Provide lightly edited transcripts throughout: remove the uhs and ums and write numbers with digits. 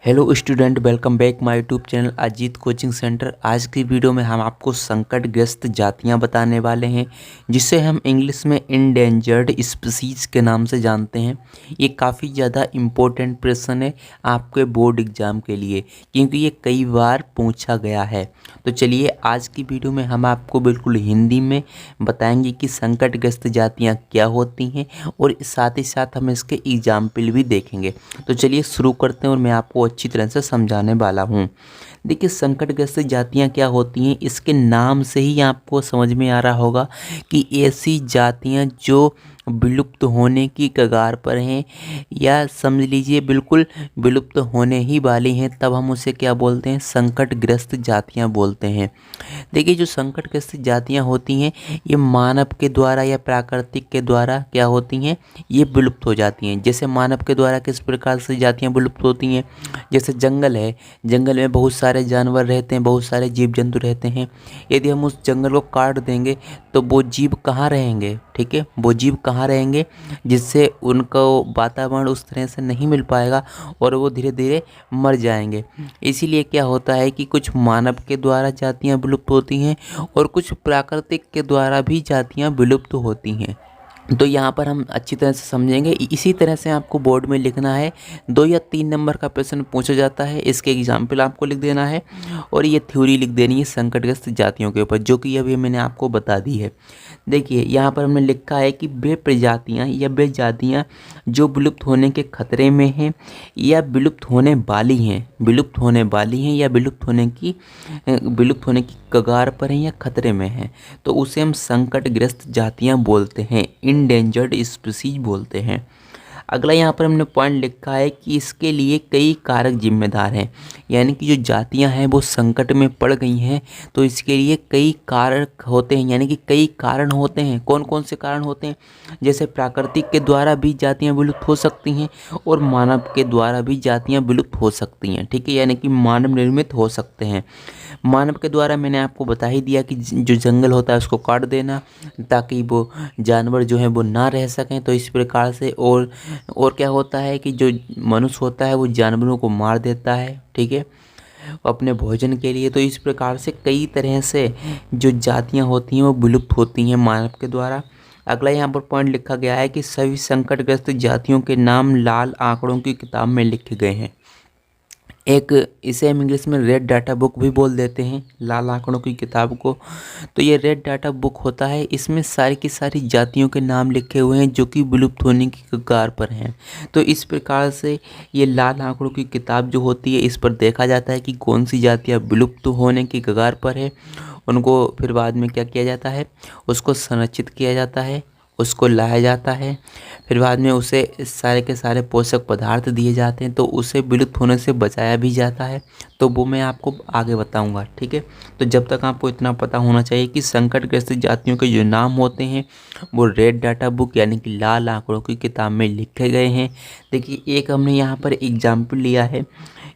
Hello student, welcome back my YouTube channel Ajit coaching centre. आज की video में हम आपको संकटग्रस्त जातियां बताने वाले हैं, जिसे हम इंग्लिश में इंडेंजर्ड स्पीसीज के नाम से जानते हैं। ये काफ़ी ज़्यादा इम्पोर्टेंट प्रश्न है आपके बोर्ड एग्ज़ाम के लिए, क्योंकि ये कई बार पूछा गया है। तो चलिए आज की वीडियो में हम आपको बिल्कुल हिंदी में बताएंगे कि संकटग्रस्त जातियाँ क्या होती हैं, और साथ ही साथ हम इसके एग्जाम्पल भी देखेंगे। तो चलिए शुरू करते हैं और मैं आपको अच्छी तरह से समझाने वाला हूँ। देखिए, संकटग्रस्त जातियाँ क्या होती हैं, इसके नाम से ही आपको समझ में आ रहा होगा कि ऐसी जातियाँ जो विलुप्त होने की कगार पर हैं, या समझ लीजिए बिल्कुल विलुप्त होने ही वाली हैं, तब हम उसे क्या बोलते हैं, संकटग्रस्त जातियाँ बोलते हैं। देखिए, जो संकटग्रस्त जातियाँ होती हैं, ये मानव के द्वारा या प्राकृतिक के द्वारा क्या होती हैं, ये विलुप्त हो जाती हैं। जैसे मानव के द्वारा किस प्रकार से जातियाँ विलुप्त होती हैं, जैसे जंगल है, जंगल में बहुत सारे जानवर रहते हैं, बहुत सारे जीव जंतु रहते हैं। यदि हम उस जंगल को काट देंगे तो वो जीव कहाँ रहेंगे, ठीक है, वो जीव कहाँ रहेंगे, जिससे उनको वातावरण उस तरह से नहीं मिल पाएगा और वो धीरे धीरे मर जाएंगे। इसीलिए क्या होता है कि कुछ मानव के द्वारा जातियाँ विलुप्त होती हैं और कुछ प्राकृतिक के द्वारा भी जातियाँ विलुप्त होती हैं। तो यहाँ पर हम अच्छी तरह से समझेंगे। इसी तरह से आपको बोर्ड में लिखना है। 2 या 3 नंबर का प्रश्न पूछा जाता है, इसके एग्जाम्पल आपको लिख देना है और ये थ्योरी लिख देनी है संकटग्रस्त जातियों के ऊपर, जो कि अभी मैंने आपको बता दी है। देखिए, यहाँ पर हमने लिखा है कि वे प्रजातियाँ या वे जातियाँ जो विलुप्त होने के खतरे में हैं या विलुप्त होने वाली हैं, विलुप्त होने वाली हैं या विलुप्त होने की कगार पर हैं या खतरे में हैं, तो उसे हम संकटग्रस्त जातियाँ बोलते हैं, इंडेंजर्ड स्पीसीज बोलते हैं। अगला यहाँ पर हमने पॉइंट लिखा है कि इसके लिए कई कारक जिम्मेदार हैं, यानी कि जो जातियाँ हैं वो संकट में पड़ गई हैं, तो इसके लिए कई कारक होते हैं, यानी कि कई कारण होते हैं। कौन कौन से कारण होते हैं, जैसे प्राकृतिक के द्वारा भी जातियाँ विलुप्त हो सकती हैं और मानव के द्वारा भी जातियाँ विलुप्त हो सकती हैं, ठीक है, यानी कि मानव निर्मित हो सकते हैं। मानव के द्वारा मैंने आपको बता ही दिया कि जो जंगल होता है उसको काट देना, ताकि वो जानवर जो हैं वो ना रह सकें। तो इस प्रकार से और क्या होता है कि जो मनुष्य होता है वो जानवरों को मार देता है, ठीक है, अपने भोजन के लिए। तो इस प्रकार से कई तरह से जो जातियाँ होती हैं वो विलुप्त होती हैं मानव के द्वारा। अगला यहाँ पर पॉइंट लिखा गया है कि सभी संकटग्रस्त जातियों के नाम लाल आंकड़ों की किताब में लिखे गए हैं। एक इसे हम इंग्लिश में रेड डाटा बुक भी बोल देते हैं, लाल आंकड़ों की किताब को। तो ये रेड डाटा बुक होता है, इसमें सारी की सारी जातियों के नाम लिखे हुए हैं जो कि विलुप्त होने की कगार पर हैं। तो इस प्रकार से ये लाल आंकड़ों की किताब जो होती है, इस पर देखा जाता है कि कौन सी जातियाँ विलुप्त होने की कगार पर है। उनको फिर बाद में क्या किया जाता है, उसको संरक्षित किया जाता है, उसको लाया जाता है, फिर बाद में उसे सारे के सारे पोषक पदार्थ दिए जाते हैं, तो उसे विलुप्त होने से बचाया भी जाता है। तो वो मैं आपको आगे बताऊंगा, ठीक है। तो जब तक आपको इतना पता होना चाहिए कि संकटग्रस्त जातियों के जो नाम होते हैं वो रेड डाटा बुक यानी कि लाल आंकड़ों की किताब में लिखे गए हैं। देखिए, एक हमने यहाँ पर एग्जाम्पल लिया है,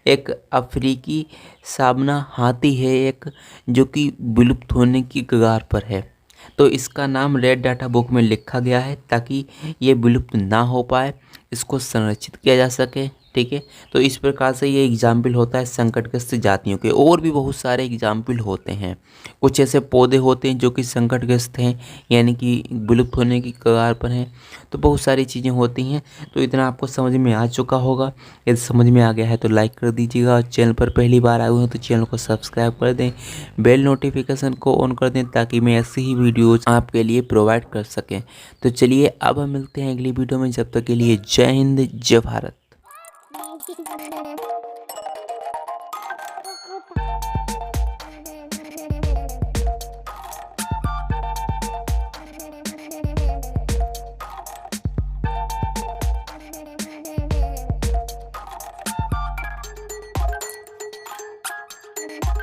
एक अफ्रीकी साबना हाथी है एक, जो कि विलुप्त होने की कगार पर है। तो इसका नाम रेड डाटा बुक में लिखा गया है ताकि ये विलुप्त ना हो पाए, इसको संरक्षित किया जा सके, ठीक है। तो इस प्रकार से ये एग्जाम्पल होता है संकटग्रस्त जातियों के। और भी बहुत सारे एग्जाम्पल होते हैं। कुछ ऐसे पौधे होते हैं जो कि संकटग्रस्त हैं, यानी कि विलुप्त होने की कगार पर हैं। तो बहुत सारी चीज़ें होती हैं। तो इतना आपको समझ में आ चुका होगा। यदि समझ में आ गया है तो लाइक कर दीजिएगा, और चैनल पर पहली बार आए हुए हैं तो चैनल को सब्सक्राइब कर दें, बेल नोटिफिकेशन को ऑन कर दें, ताकि मैं ऐसी ही वीडियोज़ आपके लिए प्रोवाइड कर सकें। तो चलिए अब हम मिलते हैं अगली वीडियो में। जब तक के लिए जय हिंद, जय भारत।